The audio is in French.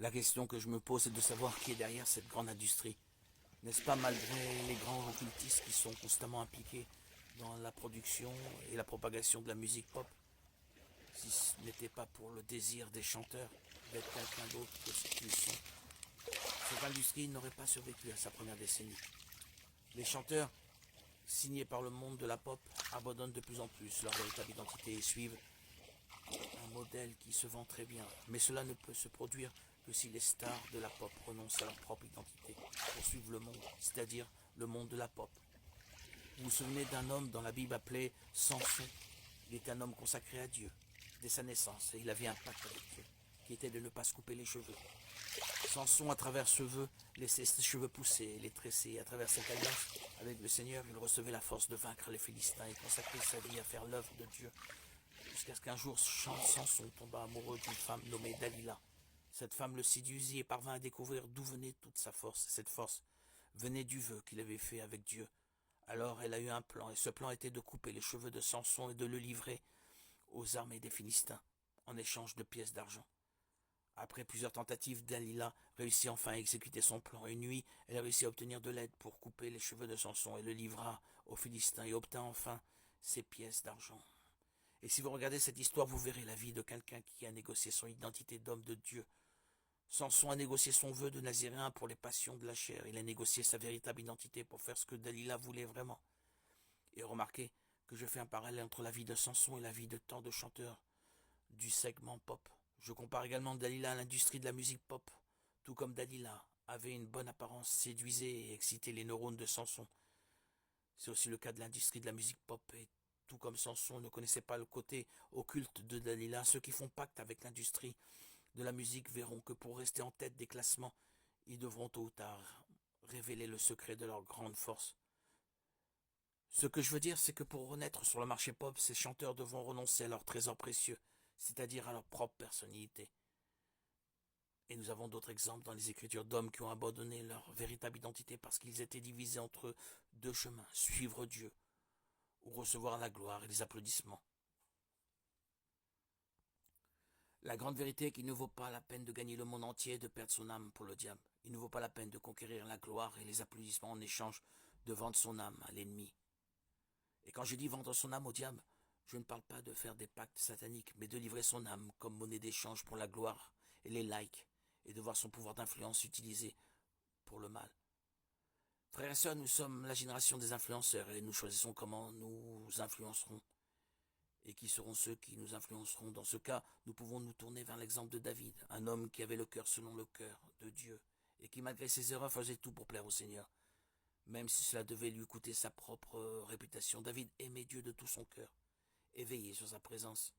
La question que je me pose est de savoir qui est derrière cette grande industrie. N'est-ce pas malgré les grands occultistes qui sont constamment impliqués dans la production et la propagation de la musique pop, si ce n'était pas pour le désir des chanteurs d'être quelqu'un d'autre que ce qu'ils sont, cette industrie n'aurait pas survécu à sa première décennie. Les chanteurs, signés par le monde de la pop, abandonnent de plus en plus leur véritable identité et suivent un modèle qui se vend très bien. Mais cela ne peut se produire que si les stars de la pop renoncent à leur propre identité pour suivre le monde, c'est-à-dire le monde de la pop. Vous vous souvenez d'un homme dans la Bible appelé Samson. Il était un homme consacré à Dieu dès sa naissance et il avait un pacte avec Dieu qui était de ne pas se couper les cheveux. Samson, à travers ce vœu, laissait ses cheveux pousser, les tresser. À travers cette alliance avec le Seigneur, il recevait la force de vaincre les Philistins et consacrer sa vie à faire l'œuvre de Dieu. Jusqu'à ce qu'un jour, Samson tomba amoureux d'une femme nommée Dalila. Cette femme le séduisit et parvint à découvrir d'où venait toute sa force. Cette force venait du vœu qu'il avait fait avec Dieu. Alors elle a eu un plan, et ce plan était de couper les cheveux de Samson et de le livrer aux armées des Philistins, en échange de pièces d'argent. Après plusieurs tentatives, Dalila réussit enfin à exécuter son plan. Une nuit, elle réussit à obtenir de l'aide pour couper les cheveux de Samson et le livra aux Philistins et obtint enfin ses pièces d'argent. Et si vous regardez cette histoire, vous verrez la vie de quelqu'un qui a négocié son identité d'homme de Dieu. Samson a négocié son vœu de naziréen pour les passions de la chair. Il a négocié sa véritable identité pour faire ce que Dalila voulait vraiment. Et remarquez que je fais un parallèle entre la vie de Samson et la vie de tant de chanteurs du segment pop. Je compare également Dalila à l'industrie de la musique pop. Tout comme Dalila avait une bonne apparence, séduisait et excitait les neurones de Samson. C'est aussi le cas de l'industrie de la musique pop. Et tout comme Samson ne connaissait pas le côté occulte de Dalila, ceux qui font pacte avec l'industrie de la musique verront que pour rester en tête des classements, ils devront tôt ou tard révéler le secret de leur grande force. Ce que je veux dire, c'est que pour renaître sur le marché pop, ces chanteurs devront renoncer à leur trésor précieux, c'est-à-dire à leur propre personnalité. Et nous avons d'autres exemples dans les écritures d'hommes qui ont abandonné leur véritable identité parce qu'ils étaient divisés entre deux chemins, suivre Dieu ou recevoir la gloire et les applaudissements. La grande vérité est qu'il ne vaut pas la peine de gagner le monde entier et de perdre son âme pour le diable. Il ne vaut pas la peine de conquérir la gloire et les applaudissements en échange de vendre son âme à l'ennemi. Et quand je dis vendre son âme au diable, je ne parle pas de faire des pactes sataniques, mais de livrer son âme comme monnaie d'échange pour la gloire et les likes, et de voir son pouvoir d'influence utilisé pour le mal. Frères et sœurs, nous sommes la génération des influenceurs et nous choisissons comment nous influencerons et qui seront ceux qui nous influenceront. Dans ce cas, nous pouvons nous tourner vers l'exemple de David, un homme qui avait le cœur selon le cœur de Dieu et qui, malgré ses erreurs, faisait tout pour plaire au Seigneur. Même si cela devait lui coûter sa propre réputation, David aimait Dieu de tout son cœur et veillait sur sa présence.